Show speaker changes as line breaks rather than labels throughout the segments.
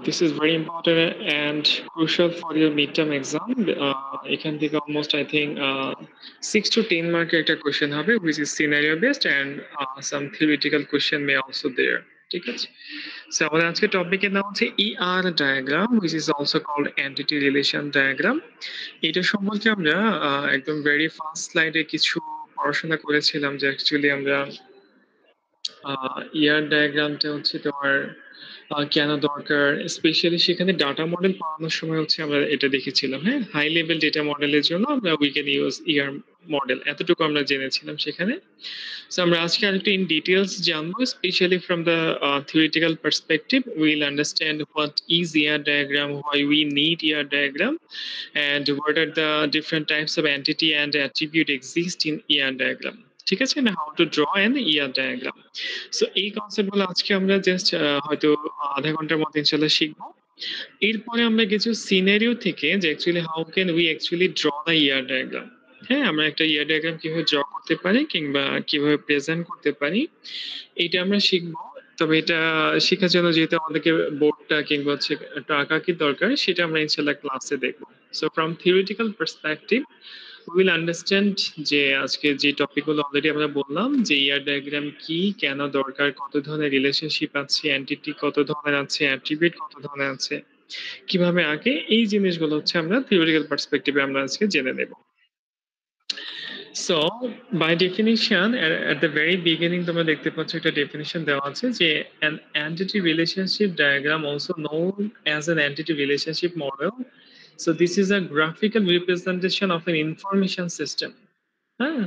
this is very important and crucial for your midterm exam. এখান থেকে almost I think 6 to 10 mark একটা question হবে, which is scenario based and some theoretical question may also there. ঠিক আছে? So আমাদের আজকে টপিকের নাম হচ্ছে ER diagram, which is also called entity relation diagram. এটা সম্পর্কে আমরা একদম very first slide-এ কিছু পড়াশোনা করেছিলাম যে অ্যাকচুয়ালি আমরা ER diagramটা হচ্ছে তোমার কেন দরকার, স্পেশালি সেখানে ডাটা মডেল পাওয়ানোর সময় হচ্ছে আমরা এটা দেখেছিলাম। হ্যাঁ, হাই লেভেল ডেটা মডেলের জন্য আমরা we can use ER model, এতটুকু আমরা জেনেছিলাম সেখানে। সো আমরা আজকে আরেকটু ইন ডিটেলস জানবো, specially from the theoretical perspective will understand what is ER diagram, why we need ER diagram, and what are the different types of entity and attribute exist in ER diagram. ঠিক আছে, না how to draw an ER diagram. So এই কনসেপ্টগুলো আজকে আমরা just হয়তো আধা ঘন্টার মতো ইনশাআল্লাহ শিখবো। এরপরে আমরা কিছু সিনারিও থেকে যে actually how can we actually draw the ER diagram। হ্যাঁ, আমরা একটা ER diagram কিভাবে ড্র করতে পারি কিংবা কিভাবে প্রেজেন্ট করতে পারি এটা আমরা শিখবো। তবে এটা শেখার জন্য যেহেতু আমাদেরকে বোর্ডটা কিংবা হচ্ছে টাকা কি দরকার সেটা আমরা ইনশাআল্লাহ ক্লাসে দেখবো। So from theoretical perspective we will understand যে আজকে যে টপিকগুলো অলরেডি আমরা বললাম যে ER diagram কি, কেন দরকার, কত ধরনের রিলেশনশিপ আছে, এন্টিটি কত ধরনের আছে, অ্যাট্রিবিউট কত ধরনের আছে, কিভাবে আগে, এই জিনিসগুলো হচ্ছে আমরা থিওরিটিক্যাল পার্সপেক্টিভে আমরা আজকে জেনে নেব। So by definition at the very beginning তোমরা দেখতে পাচ্ছ একটা ডেফিনিশন দেওয়া আছে যে an entity relationship diagram also known as an entity relationship model. So this is a graphical representation of an information system.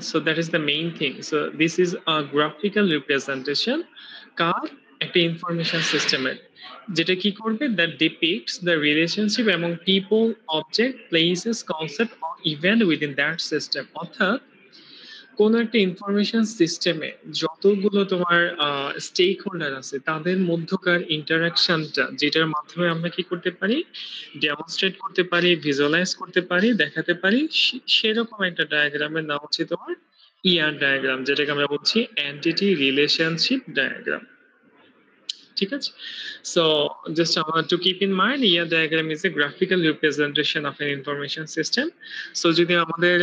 So that is the main thing. So this is a graphical representation কার, একটা information সিস্টেমের, যেটা কি করবে, that depicts the relationship among people, object, places, concept or event within that system. অর্থাৎ কোন একটা information সিস্টেমে যতগুলো তোমার স্টেক হোল্ডার আছে তাদের মধ্যকার ইন্টারাকশনটা, যেটার মাধ্যমে আমরা কি করতে পারি, ডেমনস্ট্রেট করতে পারি, ভিজুয়ালাইজ করতে পারি, দেখাতে পারি, সেরকম একটা ডায়াগ্রামের নাম হচ্ছে তোমার ER ডায়াগ্রাম, যেটাকে আমরা বলছি এন্টিটি রিলেশনশিপ ডায়াগ্রাম। ঠিক আছে, so just to keep in mind, ER diagram is a graphical representation of an information system. So যদি আমাদের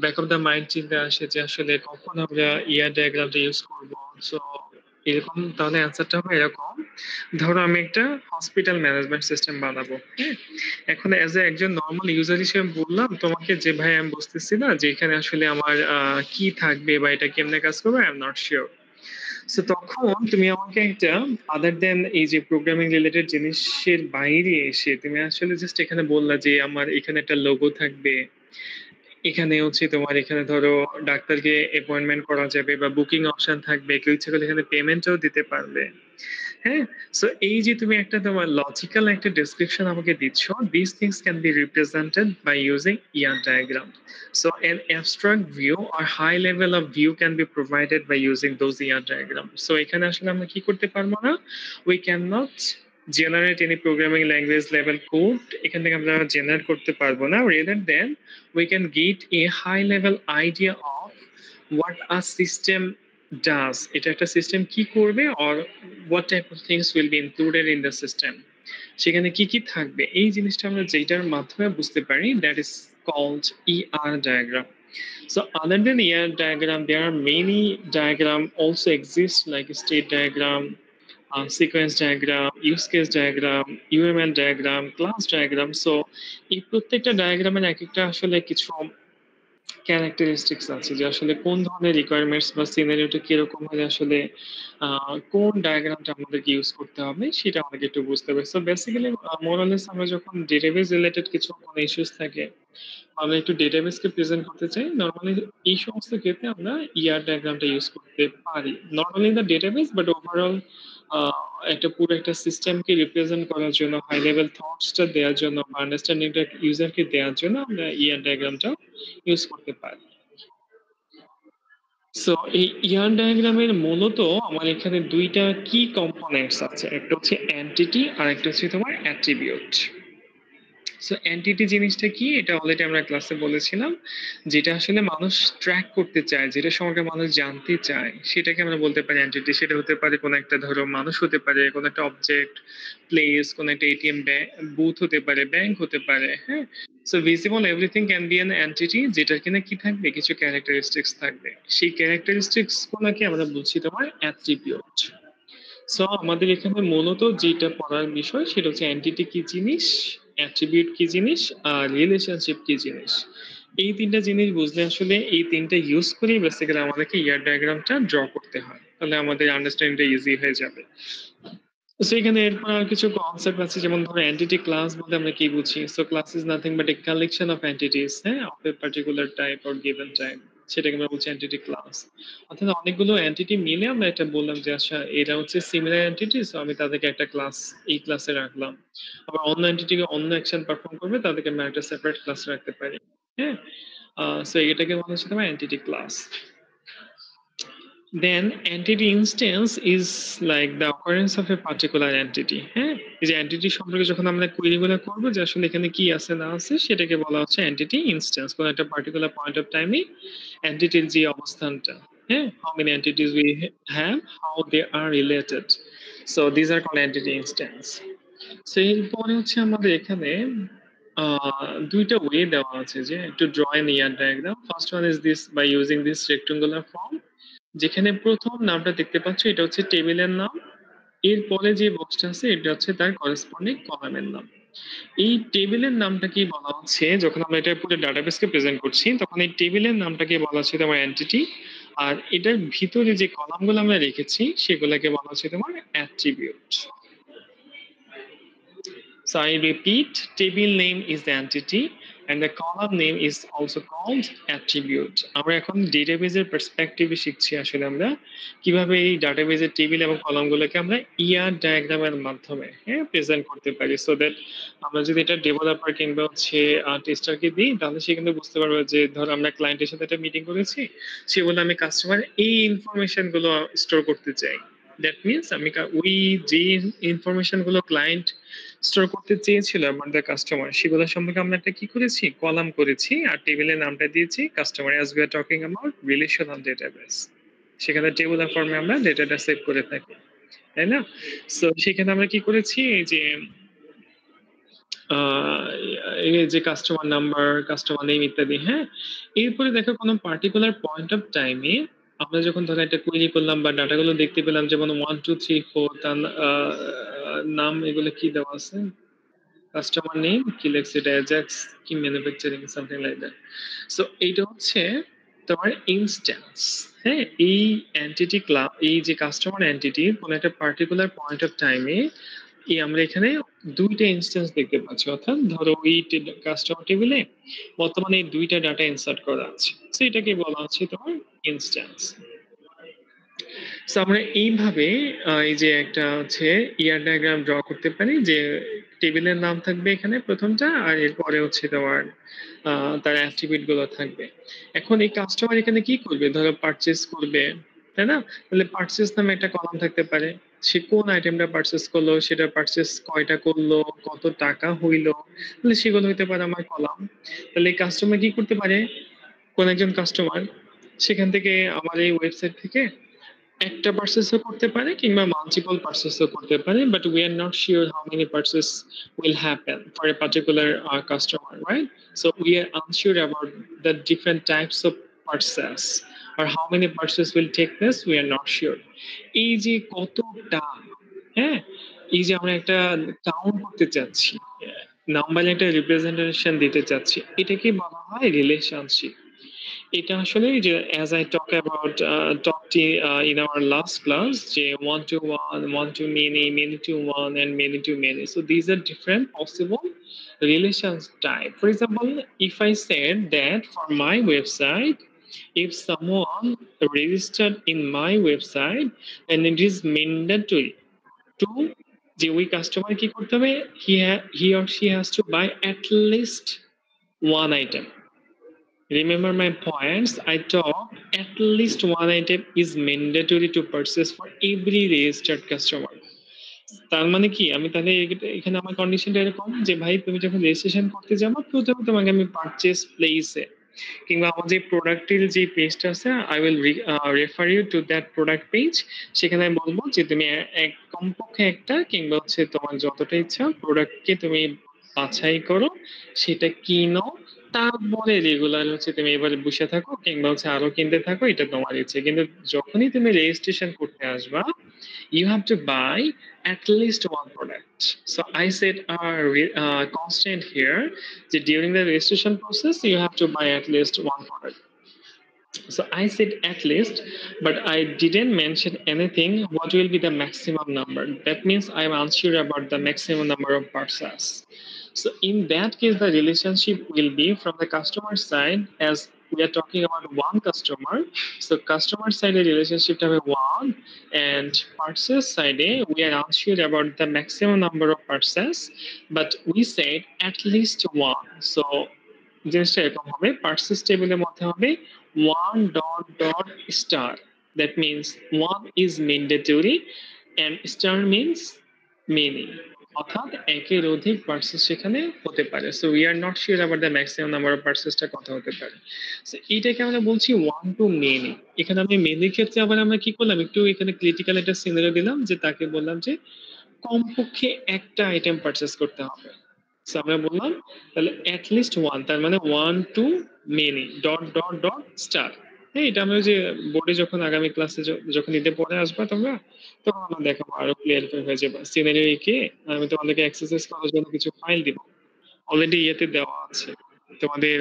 ব্যাক অফ দ্য মাইন্ড চিন্তা আসে যে আসলে কখন আমরা ER diagramটা ইউজ করব, সো এরকম, তাহলে অ্যান্সারটা হবে এরকম। ধরো আমি একটা হসপিটাল ম্যানেজমেন্ট সিস্টেম বানাবো। হ্যাঁ, এখন অ্যাজ এ একজন নর্মাল ইউজার হিসেবে বললাম তোমাকে যে ভাই আমি বুঝতেছি না যে এখানে আসলে আমার কি থাকবে বা এটা কেমনে কাজ করবে, I am not sure. So তখন তুমি আমাকে একটা আদার দেন এই যে প্রোগ্রামিং রিলেটেড জিনিসের বাইরে এসে তুমি আসলে জাস্ট এখানে বললা যে আমার এখানে একটা লোগো থাকবে, এখানে হচ্ছে তোমার এখানে ধরো ডাক্তারকে অ্যাপয়েন্টমেন্ট করা যাবে বা বুকিং অপশন থাকবে, কেউ ইচ্ছে করলে এখানে পেমেন্টও দিতে পারবে। হ্যাঁ, সো এই যে তুমি একটা তোমার লজিক্যাল একটা ডেসক্রিপশন আমাকে দিচ্ছ, this things can be represented by using ER diagram. So an abstract view or high level of view can be provided by using those ER diagram. So এখানে আসলে আমরা কি করতে পারবো না, we cannot generate any programming language level code, এখান থেকে আমরা জেনারেট করতে পারবো না, rather than we can get a high level idea of what a system does, এটা একটা সিস্টেম কি করবে, or what type of things will be included in the system, সেখানে কি কি থাকবে, এই জিনিসটা আমরা যেটার মাধ্যমে বুঝতে পারি, that is called ER diagram. So other than ER diagram, there are many diagram also exist like state diagram, sequence diagram, use case diagram, UML diagram, class diagram. So এই প্রত্যেকটা ডায়াগ্রামের এক একটা আসলে কিছু ক্যারেক্টারিস্টিক্স আছে যে আসলে কোন ধরনের রিকোয়ারমেন্টস বা সিনারিওটা কিরকম হলে আসলে কোন ডায়াগ্রামটা আমাদেরকে ইউজ করতে হবে সেটা আমাদেরকে একটু বুঝতে হবে। সো বেসিক্যালি মোরালেস আমরা যখন ডেটাবেস রিলেটেড কিছু কোনো ইস্যুস থাকে, আমরা একটু ডেটাবেসকে প্রেজেন্ট করতে চাই, নর্মালি এই সমস্ত ক্ষেত্রে আমরা ER ডায়াগ্রামটা ইউজ করতে পারি, not only the database but overall একটা পুরো একটা সিস্টেমকে রিপ্রেজেন্ট করার জন্য, হাই লেভেল থটসটা দেওয়ার জন্য বা আন্ডারস্ট্যান্ডিংটা ইউজারকে দেওয়ার জন্য আমরা ER ডায়াগ্রামটা ইউজ করতে পারি। সো এই ER ডায়াগ্রামের মূলত আমার এখানে দুইটা কি কম্পোনেন্টস আছে, একটা হচ্ছে এন্টিটি আর একটা হচ্ছে তোমার অ্যাট্রিবিউট। সো এন্টিটি জিনিসটা কি? এটা অলরেডি আমরা ক্লাসে বলেছিলাম। যেটা আসলে মানুষ ট্র্যাক করতে চায়, যেটা সম্পর্কে মানুষ জানতে চায়, সেটাকে আমরা বলতে পারি এন্টিটি। সেটা হতে পারে কোনো একটা ধরো মানুষ হতে পারে, কোনো একটা অবজেক্ট, প্লেস, কোনো একটা এটিএম বুথ হতে পারে, ব্যাংক হতে পারে, হ্যাঁ? So visible everything can be an entity যেটার কিনা কি থাকবে? কিছু ক্যারেক্টারিস্টিক্স থাকবে। সেই ক্যারেক্টারিস্টিক্স গুলোকে আমরা বলছি তোমার অ্যাট্রিবিউট। সো আমাদের এখানে মূলত যেটা পড়ার বিষয় সেটা হচ্ছে এন্টিটি কি জিনিস, অ্যাট্রিবিউট কি জিনিস, আর রিলেশনশিপ কি জিনিস। এই তিনটা জিনিস বুঝলে আসলে এই তিনটা ইউজ করেই বেসিক্যালি আমাদেরকে ইয়ার ডায়াগ্রামটা ড্র করতে হয়, তাহলে আমাদের আন্ডারস্ট্যান্ডিংটা ইজি হয়ে যাবে। সো এখানে এরপর আর কিছু কনসেপ্ট আছে, যেমন ধরো এন্টিটি ক্লাস বলতে আমরা কি বুঝি। So class is nothing but a collection of entities, হ্যাঁ, of a particular type or given type, সেটাকে আমরা বলছি এন্টিটি ক্লাস। অর্থাৎ অনেকগুলো এন্টিটি মিলে আমরা এটা বললাম যে আচ্ছা এরা হচ্ছে সিমিলার এন্টিটি, সো আমি তাদেরকে একটা ক্লাস, এই ক্লাসে রাখলাম। আবার অন্য এন্টিটিকে অন্য অ্যাকশন পারফর্ম করবে, তাদেরকে আমরা একটা সেপারেট ক্লাস রাখতে পারি, হ্যাঁ। সো এটাকে বলা হচ্ছে তোমার entity class. Then entity instance is like the occurrence of a particular entity, হ্যাঁ। এই যে এন্টিটি সম্পর্কে যখন আমরা কোয়েরি গুলো করবো যে আসলে এখানে কি আছে না আছে, সেটাকে বলা হচ্ছে এন্টিটি ইনস্ট্যান্স। কোন একটা পার্টিকুলার পয়েন্ট অফ টাইমে এন্টিটির যে অবস্থানটা, হ্যাঁ, how many entities we have, how they are related, so these are called entity instance. So এরপরে হচ্ছে আমাদের এখানে দুইটা ওয়ে দেওয়া আছে যে to draw an ER diagram. First one is this, by using this rectangular form, যেখানে প্রথম নামটা দেখতে পাচ্ছ এটা হচ্ছে টেবিলের নাম, এরপরে যে বক্সটা আছে এটা হচ্ছে তার করেসপন্ডিং কলামের নাম। এই টেবিলের নামটাকে বলা হচ্ছে, যখন আমরা এটা পুরো ডাটাবেসকে প্রেজেন্ট করছি তখন এই টেবিলের নামটাকে বলা হচ্ছে তোমার এন্টিটি, আর এটার ভিতরে যে কলামগুলো আমরা রেখেছি সেগুলোকে বলা হচ্ছে তোমার attribute. So I repeat, table name is the entity and the column name is also called attribute. আমরা এখন ডেটাবেজের পার্সপেক্টিভে শিখছি আসলে আমরা কিভাবে এই ডাটাবেজের টেবিল এবং কলামগুলোকে আমরা ইয়ার ডায়াগ্রামের মাধ্যমে, হ্যাঁ, প্রেজেন্ট করতে পারি, সো দ্যাট আমরা যদি এটা ডেভেলপার কিংবা হচ্ছে টেস্টারকে দিই তাহলে সে কিন্তু বুঝতে পারবে যে ধর আমরা ক্লায়েন্টের সাথে একটা মিটিং করেছি, সে বলে আমি কাস্টমার এই ইনফরমেশন গুলো স্টোর করতে চাই। দ্যাট মিনস আমি ওই যে ইনফরমেশন গুলো ক্লায়েন্ট স্টোর করতে চেয়েছিল আমাদের কাস্টমার, সেগুলো সম্পর্কে আমরা একটা কি করেছি, কলাম করেছি, আর টেবিলের নামটা দিয়েছি customer, as we are talking about relational database. সেখানে টেবুলার ফর্মে আমরা ডেটাটা সেভ করে থাকি, তাই না? সো সেখানে আমরা কি করেছি, এই যে এই যে কাস্টমার নাম্বার, কাস্টমার নেম ইত্যাদি, হ্যাঁ। এরপরে দেখো কোনো পার্টিকুলার পয়েন্ট অফ টাইমে আমরা যখন ধরো একটা কোয়েরি করলাম বা ডাটাগুলো দেখতে পেলাম, যেমন 1 2 3 4 তার নাম এগুলো কি দেওয়া আছে, কাস্টমার নেম কি লেখছে, এটা অ্যাজাক্স কি manufacturing something like that. So এইটা হচ্ছে তোমার ইনস্ট্যান্স, হ্যাঁ। এই এন্টিটি ক্লাব, এই যে কাস্টমার এন্টিটি কোন একটা পার্টিকুলার পয়েন্ট অফ টাইমে এই আমরা এখানে দুইটা ইনস্ট্যান্স দেখতে পাচ্ছি, অর্থাৎ ধরো এই কাস্টমার টেবিলে বর্তমানে এই দুইটা ডাটা ইনসার্ট করা আছে, সো এটাকে বলা হচ্ছে তোমার ইনস্ট্যান্স। সো আমরা এইভাবে এই যে একটা হচ্ছে ইয়ার ডায়াগ্রাম ড্র করতে পারি, যে টেবিলের নাম থাকবে এখানে প্রথমটা, আর এরপরে হচ্ছে তোমার তার অ্যাট্রিবিউট গুলো থাকবে। এখন এই কাস্টমার এখানে কি করবে, ধরো পারচেজ করবে, তাই না? তাহলে পারচেজ নামে একটা কলাম থাকতে পারে, সে কোন আইটেমটা পারচেজ করলো, সেটা পারচেজ কয়টা করলো, কত টাকা হইলো, তাহলে সেগুলো হইতে পারে আমার কলাম। তাহলে এই কাস্টমার কি করতে পারে, কোন একজন কাস্টমার সেখান থেকে আমার এই ওয়েবসাইট থেকে একটা পারচেসও করতে পারে কিংবা মাল্টিপল পারচেসও করতে পারে, but we are not sure how many purchase will happen for a particular customer, right? So we are unsure about the different types of purchase or how many purchase will take place, we are not sure. এই যে কতটা, হ্যাঁ, এই যে আমরা একটা count করতে চাচ্ছি, নাম্বার একটা রিপ্রেজেন্টেশন দিতে চাচ্ছি, এটাকে বলা হয় রিলেশনশিপ। এটা আসলে যে as I talked in our last class, যে one to one, one to many, many to one, and many to many. So these are different possible relations type. For example, if I said that for my website, if someone registered in my website, then it is mandatory to, যে ওই customer কি করতে হবে, he or she has to buy at least one item. Remember my points. I talk at least one item is mandatory to purchase for every registered customer. তার মানে কি আমি তাহলে এখানে আমার কন্ডিশনটা এরকম যে ভাই তুমি যখন রেজিস্ট্রেশন করতে যাবো প্রথমে তোমাকে আমি পারচেজ প্লেসে কিংবা আমার যে প্রোডাক্টের যে পেজটা আছে I will refer you to that product page. সেখানে আমি বলবো যে তুমি এক কমপক্ষে একটা কিংবা হচ্ছে তোমার যতটা ইচ্ছা প্রোডাক্টকে তুমি বাছাই করো, সেটা কিনো, তারপরে রেগুলার হচ্ছে তুমি এবারে বসে থাকো কিংবা হচ্ছে আরো কিনতে থাকো, এটা তোমার ইচ্ছে। কিন্তু যখনই তুমি রেজিস্ট্রেশন করতে আসবা you have to buy at least one product. So I said constant here that during the registration process you have to buy at least one product. So I said at least, but I didn't mention anything what will be the maximum number. That means I'm unsure about the maximum number of purchases. So in that case, the relationship will be from the customer side, as we are talking about one customer. So customer side relationship have one, and purchase side we are unsure about the maximum number of purchases, but we said at least one. So জিনিসটা এরকম হবে, purchase টেবিলের মধ্যে হবে one dot dot star. That means one is mandatory and star means many. অর্থাৎ একের অধিক purchase সেখানে হতে পারে। So we are not sure about the maximum number of পার্সেসটা কত হতে পারে। সো এইটাকে আমরা বলছি ওয়ান টু মেনি। এখানে আমি মেনির ক্ষেত্রে আবার আমরা কি করলাম, একটু এখানে ক্রিটিক্যাল একটা সিনারিও দিলাম যে তাকে বললাম যে কমপক্ষে একটা আইটেম পারচেস করতে হবে। সো আমরা বললাম তাহলে অ্যাট লিস্ট ওয়ান, তার মানে one to many dot dot dot star. হ্যাঁ, এটা আমরা যে বোর্ডে যখন আগামী ক্লাসে যখন ঈদে পড়ে আসবা তোমরা, তখন আমরা দেখাবো আরো ক্লিয়ার হয়ে যাবে সিনারিও এঁকে। আমি তোমাদেরকে এক্সারসাইজ করার জন্য কিছু ফাইল দিব, অলরেডি ইয়েতে দেওয়া আছে, তোমাদের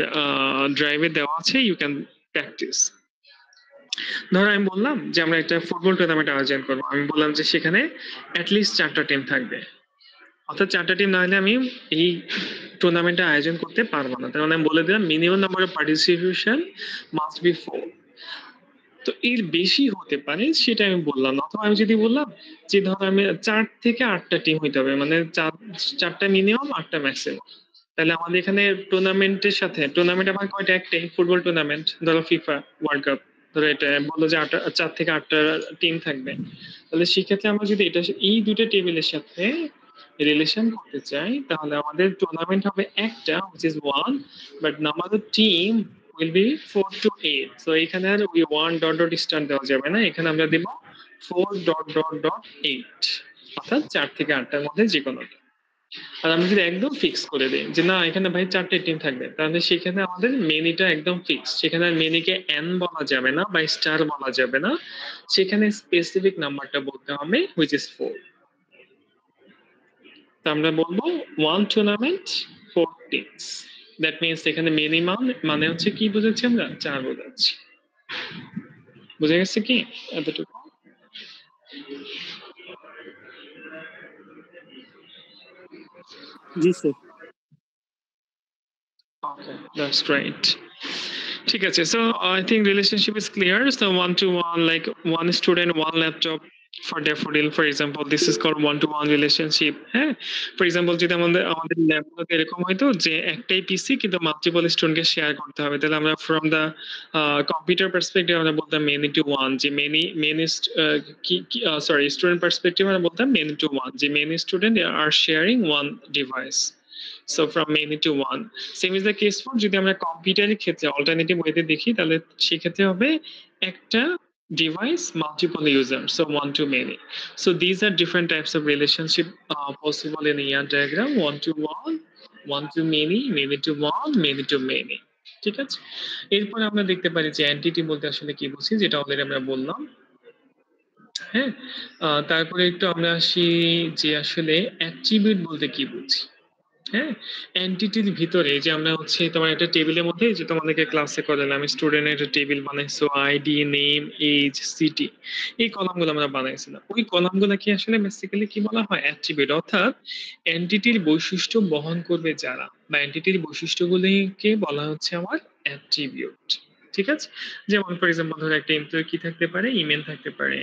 ড্রাইভে দেওয়া আছে, ইউ ক্যান প্র্যাকটিস। ধরো আমি বললাম যে আমরা একটা ফুটবল টুর্নামেন্ট আয়োজন করবো, আমি বললাম যে সেখানে অ্যাটলিস্ট 4টা টিম থাকবে, অর্থাৎ 4টা টিম না হলে আমি এই টুর্নামেন্টটা আয়োজন করতে পারবো না। তার মানে আমি বলে দিলাম minimum number of participation must be 4। তো এর বেশি হতে পারে সেটা আমি বললাম না, অথবা আমি যদি বললাম যে ধরো আমি 4 থেকে 8টা টিম হইতে হবে, মানে 4টা মিনিমাম 8টা ম্যাক্সিমাম। তাহলে আমাদের এখানে টুর্নামেন্টের সাথে টুর্নামেন্ট আমার কয়টা, একটাই ফুটবল টুর্নামেন্ট, ধরো ফিফা ওয়ার্ল্ড কাপ, ধরো এটা বললো যে 4 থেকে 8টা টিম থাকবে। তাহলে সেক্ষেত্রে আমরা যদি এটা এই দুটো টেবিলের সাথে রিলেশন করতে চাই তাহলে আমাদের টুর্নামেন্ট হবে একটা which is one, but number of team will be 4 to 8. So এখানে আর ওই 1 ডট ডট স্টার দেওয়া যাবে না, এখানে আমরা দেব 4 ডট ডট ডট 8, অর্থাৎ 4 থেকে 8টার মধ্যে যে কোনোটা। আর আমি যদি একদম ফিক্স করে দিই যে না এখানে ভাই 4টে টিম থাকবে, তাহলে সেখানে আমাদের মেনিটা একদম ফিক্স, সেখানে আর মেনিকে এন বলা যাবে না বা স্টার বলা যাবে না, সেখানে স্পেসিফিক নাম্বারটা বলতে হবে which is 4। তো আমরা বলবো one tournament 4 teams. That means এখানে মিনিমাম মানে হচ্ছে কি বুঝেছি আমরা, 4 বোঝাচ্ছি। বুঝে গেছে কি এতটুকু?
জি স্যার।
Okay, that's great. ঠিক আছে, so I think relationship is clear. So one to one, like one student, one laptop for daffodil, for example, this is called one to one relationship. হ্যাঁ, for example যদি আমাদের ল্যাবগুলোতে এরকম হয়তো যে একটাই পিসি কিন্তু মাল্টিপল স্টুডেন্টকে শেয়ার করতে হবে, তাহলে আমরা from the computer perspective আমরা বলতাম many to one, যে many sorry student perspective আমরা বলতাম many to one, যে many student are sharing one device. So from many to one. Same is the case for যদি আমরা কম্পিউটারের ক্ষেত্রে অল্টারনেটিভ ওয়েতে দেখি, তাহলে সেক্ষেত্রে হবে একটা device multiple users, so one to many. So these are different types of relationship possible in ER diagram: one to one, one to many, many to one, many to many. ঠিক আছে, এরপর আমরা দেখতে পারি যে এন্টিটি বলতে আসলে কি বুঝি, যেটা অলরেডি আমরা বললাম। হ্যাঁ, তারপরে একটু আমরা আসি যে আসলে অ্যাট্রিবিউট বলতে কি বুঝি। হ্যাঁ, এন্টিটির ভিতরে যে আমরা হচ্ছে তোমার একটা টেবিলের মধ্যে যে তোমাদেরকে ক্লাসে করালাম, স্টুডেন্টের একটা টেবিল বানাইছো, আইডি, নেম, এজ, সিটি, এই কলামগুলো আমরা বানাইছিলাম। ওই কলামগুলোকে আসলে বেসিক্যালি কি বলা হয়, অ্যাট্রিবিউট, অর্থাৎ এন্টিটির বৈশিষ্ট্য বহন করবে যারা, বা এন্টিটির বৈশিষ্ট্যগুলিকে বলা হচ্ছে আমার অ্যাট্রিবিউট। ঠিক আছে, যেমন ফর এক্সাম্পল ধরো একটা এমপ্লয়ি কি থাকতে পারে, ইমেল থাকতে পারে,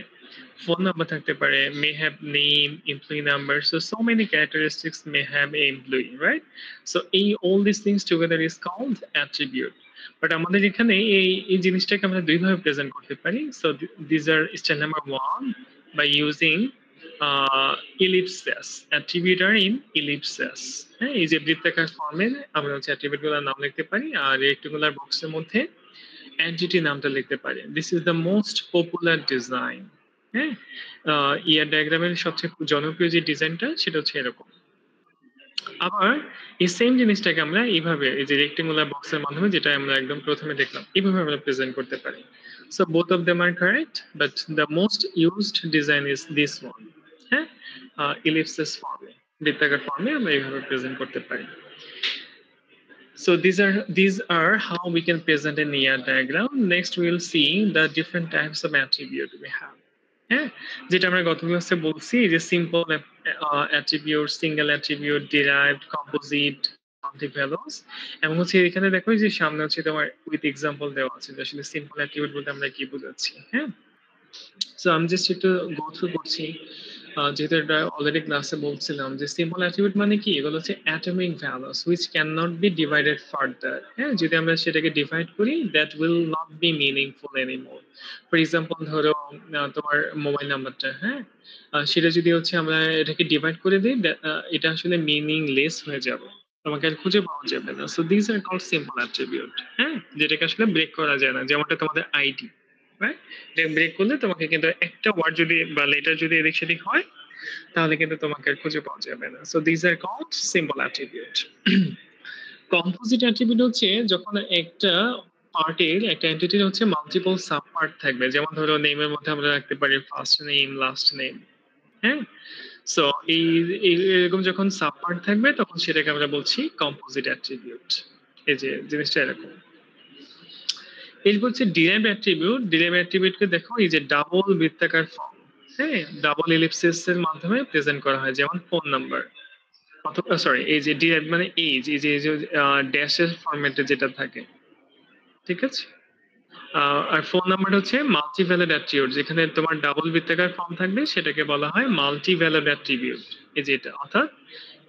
phone number থাকতে পারে, may have name, employee number, so many characteristics may have a employee, right? So all these things together is called attribute. But আমাদের এখানে এই জিনিসটাকে আমরা দুইভাবে প্রেজেন্ট করতে পারি। So these are step number 1 by using ellipses, attribute are in ellipses. হ্যাঁ, এই যে বৃত্তাকার ফর্মে আমরা হচ্ছে অ্যাট্রিবিউট গুলোর নাম লিখতে পারি, আর রেক্টেঙ্গুলার বক্সের মধ্যে এন্টিটি নামটা লিখতে পারি। This is the most popular design. হ্যাঁ, ইয়ার ডায়াগ্রামের সবচেয়ে জনপ্রিয় যে ডিজাইনটা সেটা হচ্ছে এরকম। আবার এই সেম জিনিসটাকে আমরা এইভাবে, এই যে রেক্টেঙ্গুলার বক্সের মাধ্যমে, যেটা আমরা একদম প্রথমে দেখলাম, এইভাবে আমরা প্রেজেন্ট করতে পারি। So both of them are correct, but the most used design is this one. হ্যাঁ, ইলিপসিস ফর্মে, বৃত্তাকার ফর্মে আমরা এইভাবে প্রেজেন্ট করতে পারি। So these are how we can present a near diagram. Next we will see the different types of attribute we have. হ্যাঁ, যেটা আমরা গত ক্লাসে বলছি যে simple attribute, single attribute, derived, composite, multivalues, এবং হচ্ছে এখানে দেখো যে সামনে হচ্ছে তোমার উইথ এক্সাম্পল দেওয়া আছে যে আসলে সিম্পল অ্যাট্রিবিউট বলতে আমরা কি বোঝাচ্ছি। হ্যাঁ, সো আমি জাস্ট একটু গো থ্রু করছি, যেহেতু এটা অলরেডি ক্লাসে বলছিলাম যে সিম্পল অ্যাট্রিবিউট মানে কি, এগুলো হচ্ছে atomic values which can not be divided further. হ্যাঁ, যদি আমরা সেটাকে ডিভাইড করি that will not be meaningful anymore. For example ধরো তোমার মোবাইল নাম্বারটা, হ্যাঁ, সেটা যদি হচ্ছে আমরা এটাকে ডিভাইড করে দিই, এটা আসলে মিনিংলেস হয়ে যাবে, তোমাকে আর খুঁজে পাওয়া যাবে না। So this are called simple attribute. হ্যাঁ, যেটাকে আসলে ব্রেক করা যায় না, যেমনটা তোমাদের আইডি, রাইট? ব্রেক করলে তোমাকে কিন্তু একটা ওয়ার্ড যদি বা লেটার যদি এদিক সেদিক হয়, তাহলে কিন্তু তোমাকে আর খুঁজে পাওয়া যাবে না। So this are called simple attribute. Composite attribute হচ্ছে যখন একটা পার্টের, একটা এন্টিটির হচ্ছে মাল্টিপল সাব পার্ট থাকবে, যেমন ধরো নেমের মধ্যে আমরা রাখতে পারি ফার্স্ট নেম, লাস্ট নেম। হ্যাঁ, সো এই এরকম যখন সাব পার্ট থাকবে তখন সেটাকে আমরা বলছি কম্পোজিট অ্যাট্রিবিউট। এই যে জিনিসটা এরকম। এরপর হচ্ছে ডিরাইভড অ্যাট্রিবিউট। ডিরাইভড অ্যাট্রিবিউটকে দেখো এই যে ডাবল বৃত্তাকার ফর্ম, হ্যাঁ, ডাবল এলিপসিস এর মাধ্যমে প্রেজেন্ট করা হয়, যেমন ফোন নাম্বার, অথবা সরি এই যে ডিরাইভ মানে এইজ, এই যে ড্যাশের ফরম্যাটে যেটা থাকে, ঠিক আছে। আর ফোন নাম্বার হচ্ছে মাল্টি ভ্যালিড অ্যাট্রিবিউট, যেখানে তোমার ডাবল বৃত্তাকার ফর্ম থাকবে সেটাকে বলা হয় মাল্টি ভ্যালিড অ্যাট্রিবিউট। এই যে এটা, অর্থাৎ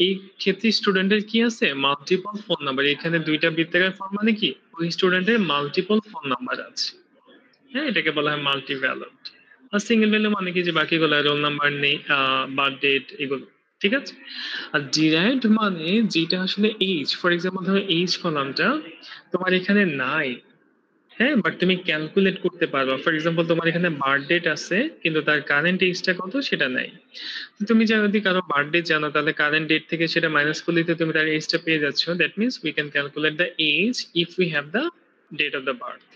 এই ক্ষেত্রে স্টুডেন্টের কি আছে, মাল্টিপল ফোন নাম্বার। এখানে দুইটা বৃত্তাকার ফর্ম মানে কি, ওই স্টুডেন্টের মাল্টিপল ফোন নাম্বার আছে। হ্যাঁ, এটাকে বলা হয় মাল্টি ভ্যালিড। আর সিঙ্গেল ভ্যালু মানে কি, যে বাকিগুলো রোল নাম্বার নেই, বার্থ ডেট, এগুলো, ঠিক আছে। আর ডিরাইভড মানে যেটা আসলে এইজ, ফর এক্সাম্পল ধরো এইজ কলামটা তোমার এখানে নাই, হ্যাঁ, বাট তুমি ক্যালকুলেট করতে পারবা। ফর এক্সাম্পল তোমার এখানে বার্থ ডেট আছে কিন্তু তার কারেন্ট এজটা কত সেটা নাই। তুমি যদি কারো বার্থডে জানো, তাহলে কারেন্ট ডেট থেকে সেটা মাইনাস করলে তো তুমি তার এজটা পেয়ে যাচ্ছ। That means we can calculate the age if we have the date of the birth.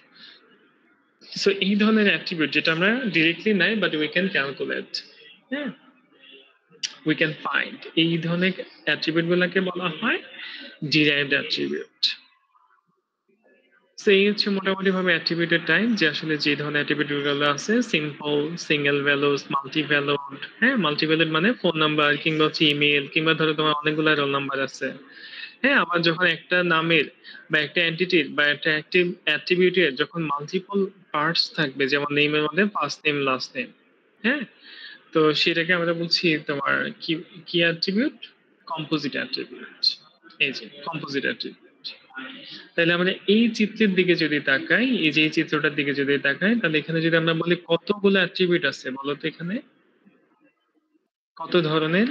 So এই ধরনের অ্যাট্রিবিউট যেটা আমরা ডিরেক্টলি নাই বাট উই ক্যান ক্যালকুলেট, হ্যাঁ, উই ক্যান ফাইন্ড, এই ধরনের অ্যাট্রিবিউট গুলোকে বলা হয় ডিরাইভড অ্যাট্রিবিউট। সো এই হচ্ছে মোটামুটি ভাবে অ্যাট্রিবিউটের টাইপ, যে আসলে যে ধরনের অ্যাট্রিবিউট গুলো আছে, simple, single values, multi valued. হ্যাঁ, মাল্টি ভ্যালুড মানে ফোন নাম্বার কিংবা হচ্ছে ইমেল, কিংবা ধরো তোমার অনেকগুলো রোল নাম্বার আছে। হ্যাঁ, আবার যখন একটা নামের বা একটা এন্টিটির বা একটা অ্যাট্রিবিউটের যখন মাল্টিপল পার্টস থাকবে, যেমন নেমের মধ্যে ফার্স্ট নেম, লাস্ট নেম, হ্যাঁ, তো সেটাকে আমরা বলছি তোমার কি, কি অ্যাট্রিবিউট, কম্পোজিট অ্যাট্রিবিউট। এই যে কম্পোজিট অ্যাট্রিবিউট। তাহলে আমরা এই চিত্রের দিকে যদি তাকাই, এই যে এই চিত্রটার দিকে যদি তাকাই, তাহলে এখানে যদি আমরা বলি কতগুলো অ্যাট্রিবিউট আছে বলো তো, এখানে কত ধরনের?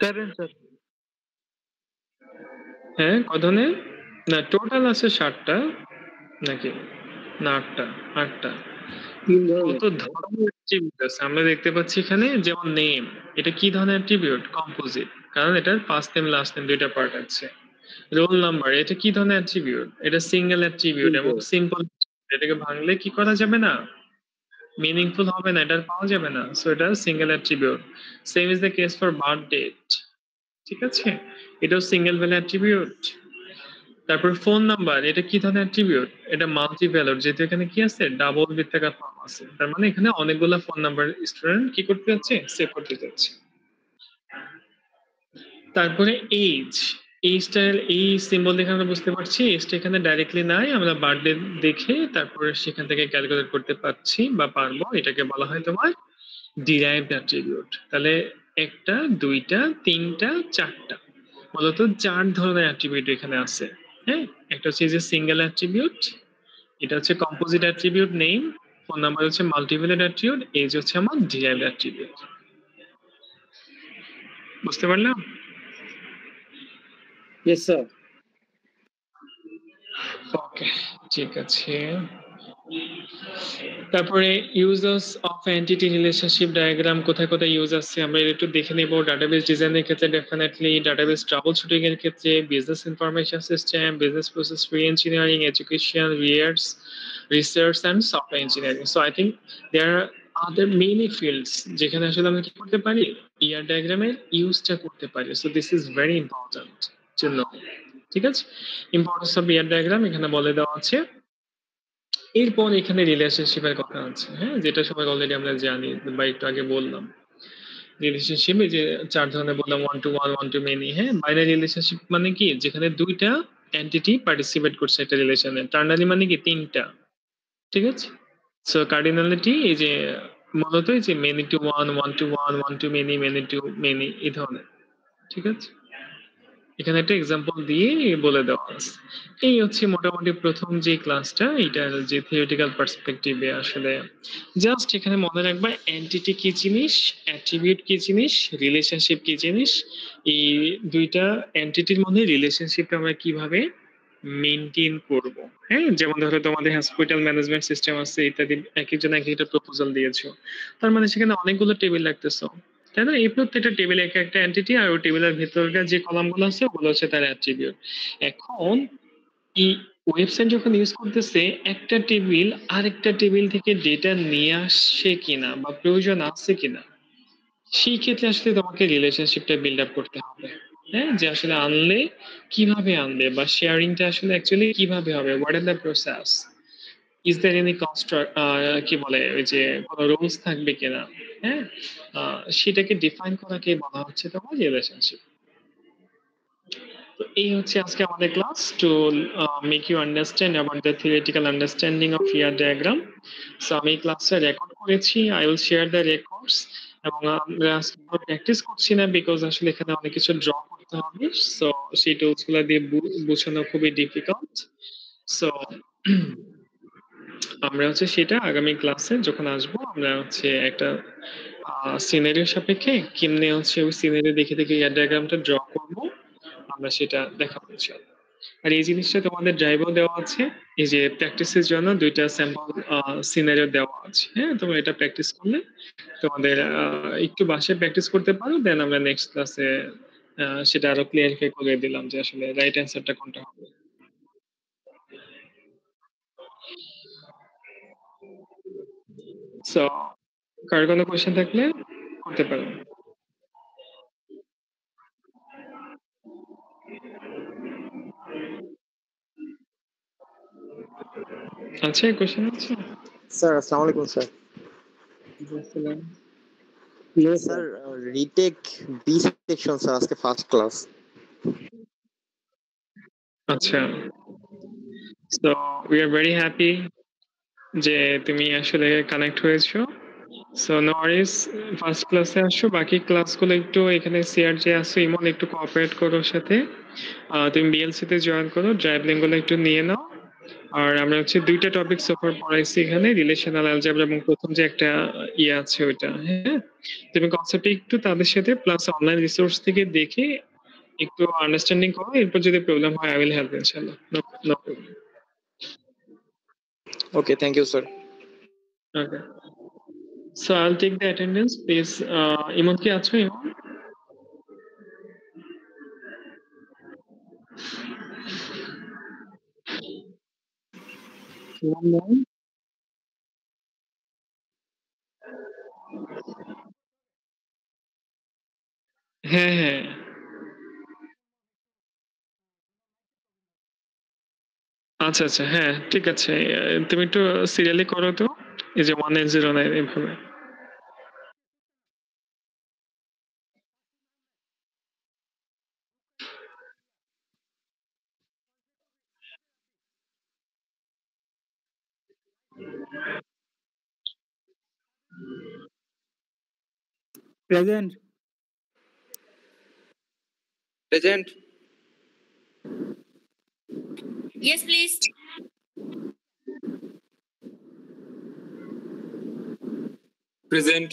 7 স্যার।
হ্যাঁ, কত ধরনের? না, টোটাল আছে 7টা নাকি, না 8টা, 8টা।
3 ধরনের।
কত ধরনের অ্যাট্রিবিউট আছে আমরা দেখতে পাচ্ছি এখানে, যেমন নেম, এটা কি ধরনের অ্যাট্রিবিউট, কম্পোজিট, কারণ এটার ফার্স্ট নেম লাস্ট নেম দুইটা পার্ট আছে। রোল নাম্বার, এটা কি ধরনের অ্যাট্রিবিউট, এটা সিঙ্গেল অ্যাট্রিবিউট এবং সিম্পল, এটাকে ভাঙলে কি করা যাবে না, মিনিংফুল হবে না, এটা পাওয়া যাবে না। সো এটা single attribute. Same is the case for birth date, ঠিক আছে, এটাও সিঙ্গেল ভ্যালু অ্যাট্রিবিউট। তারপর ফোন নাম্বার, এটা কি ধরনের অ্যাট্রিবিউট, এটা মাল্টি ভ্যালুড, যেহেতু এখানে কি আছে, ডাবল বৃত্তাকার ফর্ম আছে, তার মানে এখানে অনেকগুলো ফোন নাম্বার স্টুডেন্ট কি করতে যাচ্ছে, সেভ করতে যাচ্ছে। তারপরে এইজ, এইজটার এই সিম্বল দেখে আমরা বুঝতে পারছি এজটা এখানে ডাইরেক্টলি নাই, আমরা বার্থডে দেখে তারপরে সেখান থেকে ক্যালকুলেট করতে পারছি বা পারবো, এটাকে বলা হয় তোমার ডিরাইভড অ্যাট্রিবিউট। তাহলে একটা, দুইটা, তিনটা, চারটা, মূলত 4 ধরনের অ্যাট্রিবিউট এখানে আছে। হ্যাঁ, একটা হচ্ছে যে সিঙ্গেল অ্যাট্রিবিউট, এটা হচ্ছে composite attribute name, phone number হচ্ছে মাল্টিভ্যালিড অ্যাট্রিবিউট, এজ হচ্ছে আমার ডিরাইভড অ্যাট্রিবিউট। বুঝতে পারলাম?
Yes, sir.
ওকে, ঠিক আছে। তারপরে users of entity relationship diagram কোথায় কোথায় ইউজ আছে আমরা একটু দেখে নেব। ডাটাবেস ডিজাইনের ক্ষেত্রে ডেফিনেটলি, ডাটাবেস ট্রাবল শুটিং এর ক্ষেত্রে, business information system, business process reengineering, education, research and software engineering. So I think there are other many fields যেখানে আসলে আমরা কি করতে পারি, ইয়ার ডায়াগ্রামের ইউজটা করতে পারি। So this is very important to know. ঠিক আছে, ইম্পর্টেন্স অফ ইয়ার ডায়াগ্রাম এখানে বলে দেওয়া আছে। এরপর এখানে রিলেশনশিপের কথা আছে, হ্যাঁ, যেটা সবাই অলরেডি আমরা জানি বা একটু আগে বললাম। রিলেশনশিপে যে চার ধরনের বললাম, one to one, one to many. হ্যাঁ, বাইনারি রিলেশনশিপ মানে কি, যেখানে দুইটা এন্টিটি পার্টিসিপেট করছে একটা রিলেশনে। টার্নারি মানে কি, তিনটা। ঠিক আছে, সো কার্ডিনালিটি এই যে মূলত এই যে many to one, one to one, one to many, many to many, এই ধরনের। ঠিক আছে, এখানে একটা এক্সাম্পল দিয়ে বলে দেওয়া আছে। এই হচ্ছে মোটামুটি প্রথম যে ক্লাসটা, এটার যে থিওরিটিক্যাল পার্সপেক্টিভে আসলে জাস্ট এখানে মনে রাখবা এন্টিটি কি জিনিস, অ্যাট্রিবিউট কি জিনিস, রিলেশনশিপ কি জিনিস। এই দুইটা এন্টিটির মধ্যে রিলেশনশিপটা আমরা কিভাবে মেনটেন করব। হ্যাঁ, যেমন ধরো তোমাদের হসপিটাল ম্যানেজমেন্ট সিস্টেম আছে ইত্যাদি, এক একজন এক একটা প্রপোজাল দিয়েছো, তার মানে সেখানে অনেকগুলো টেবিল রাখতেছো, তাই না? এই প্রত্যেকটা টেবিলে এক একটা এন্টিটি, আর ওই টেবিলের ভিতরকার যে কলামগুলো আছে ওগুলো হচ্ছে তার অ্যাট্রিবিউট। এখন এই ওয়েবসাইট যখন ইউজ করতেছে, একটা টেবিল আরেকটা টেবিল থেকে ডেটা নিয়ে আসছে কিনা বা প্রয়োজন আছে কিনা, সেই ক্ষেত্রে আসলে তোমাকে রিলেশনশিপটা বিল্ড আপ করতে হবে। হ্যাঁ, যে আসলে আনলে কিভাবে আনবে, বা শেয়ারিংটা আসলে অ্যাকচুয়ালি কিভাবে হবে, what are the process, is there any construct, কি বলে ওই যে কোনো রুলস থাকবে কিনা। হ্যাঁ, সেটাকে ডিফাইন করাকে বলা হচ্ছে তোমার রিলেশনশিপ। তো এই হচ্ছে আজকে আমাদের class to make you understand about the theoretical understanding of ER diagram. So আমি ক্লাসটা রেকর্ড করেছি, I will share the records. এবং আমরা প্র্যাকটিস করছি না, বিকজ আসলে এখানে অনেক কিছু ড্র করতে হবে। সো সেই টুলস গুলো দিয়ে বোঝানো খুবই ডিফিকাল্ট। সো আমরা হচ্ছে সেটা আগামী ক্লাসে যখন আসবো, আমরা হচ্ছে একটা সিনারিও সাপেক্ষে কেমনে হচ্ছে ওই সিনারিও দেখে দেখে ইয়ার ডায়াগ্রামটা ড্র করব, আমরা সেটা দেখাবো ইনশাআল্লাহ। আর এই জিনিসটা তোমাদের ড্রাইভও দেওয়া আছে, এই যে প্র্যাকটিসের জন্য দুইটা স্যাম্পল সিনারিও দেওয়া আছে। হ্যাঁ, তোমরা এটা প্র্যাকটিস করলে তোমাদের একটু বাসায় প্র্যাকটিস করতে পারো, দেন আমরা নেক্সট ক্লাসে সেটা আরো ক্লিয়ারিফাই করে দিলাম যে আসলে রাইট অ্যান্সারটা কোনটা হবে। সো কার কোনো কোয়েশ্চেন থাকলে করতে পারো। আছে কোয়েশ্চেন আছে?
স্যার আসসালামু আলাইকুম স্যার।
বুঝছিলাম।
No,
sir
sir.
Retake B section sir, আজকে ফার্স্ট ক্লাস।
আচ্ছা, so we are very happy যে তুমি আসলে কানেক্ট হয়েছো। সো নো ওয়ারিস, ফার্স্ট ক্লাসে আসো, বাকি ক্লাসগুলো একটু এখানে সিআর যে আছে ইমন একটু কোঅপারেট করো ওর সাথে। তুমি বিএলসি তে জয়েন করো, ড্রাইভলিং গুলো একটু নিয়ে নাও। আর আমরা হচ্ছে দুইটা টপিক সফর পড়াইছি এখানে, রিলেশনাল অ্যালজেব্রা এবং প্রথম যে একটা ইয়ে আছে ওইটা। হ্যাঁ, তুমি কনসেপ্টে একটু তাদের সাথে প্লাস অনলাইন রিসোর্স থেকে দেখে একটু আন্ডারস্ট্যান্ডিং করো, এরপর যদি প্রবলেম হয় আই উইল হেল্প ইনশাআল্লাহ। No problem.
Okay, thank you sir.
Okay, so I will take the attendance please. Emon কি আছো? ইমন, ইমন নাই? হ্যাঁ হ্যাঁ, আচ্ছা আচ্ছা, হ্যাঁ ঠিক আছে। তুমি একটু সিরিয়ালি করো তো, এই যে 1809 এইভাবে।
Present.
Present.
Yes, please. Present.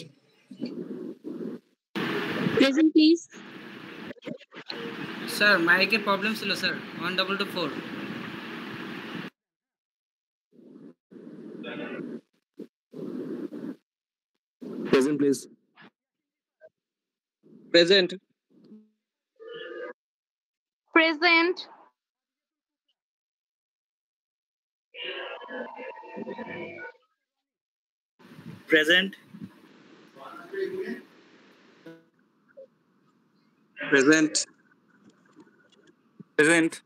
Present, please.
Sir মাইকের প্রবলেম ছিল sir 1224
Present, please.
Present.
Present.
Present
Present. Present.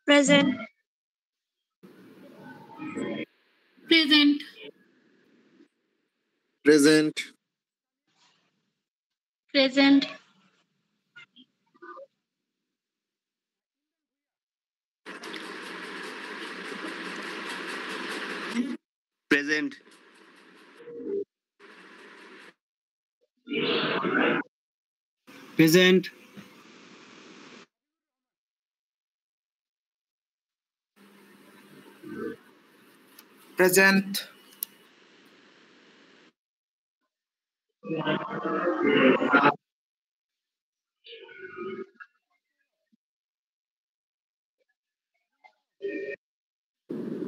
Present. Present.
Present.
Present.
Present.
Present
Present.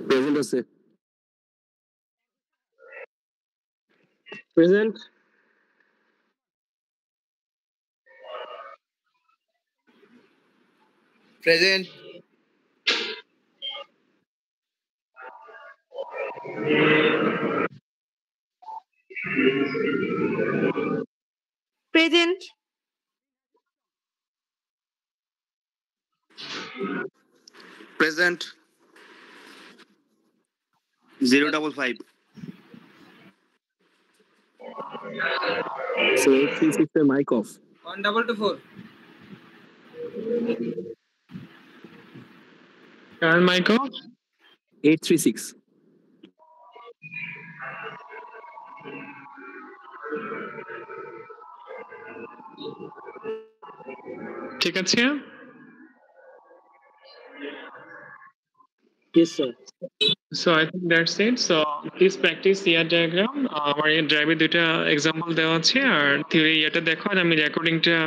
Present আছে
Present.
Present.
Present.
Present. 055. So 836 এর mic off.
1224
কার mic off?
836.
ঠিক আছে?
Yes, sir.
So I think that's it. So please practice CR diagram. আমার এই ড্রাইভে দুইটা example দেওয়া আছে আর থিওরি এটা দেখো আর আমি রেকর্ডিংটা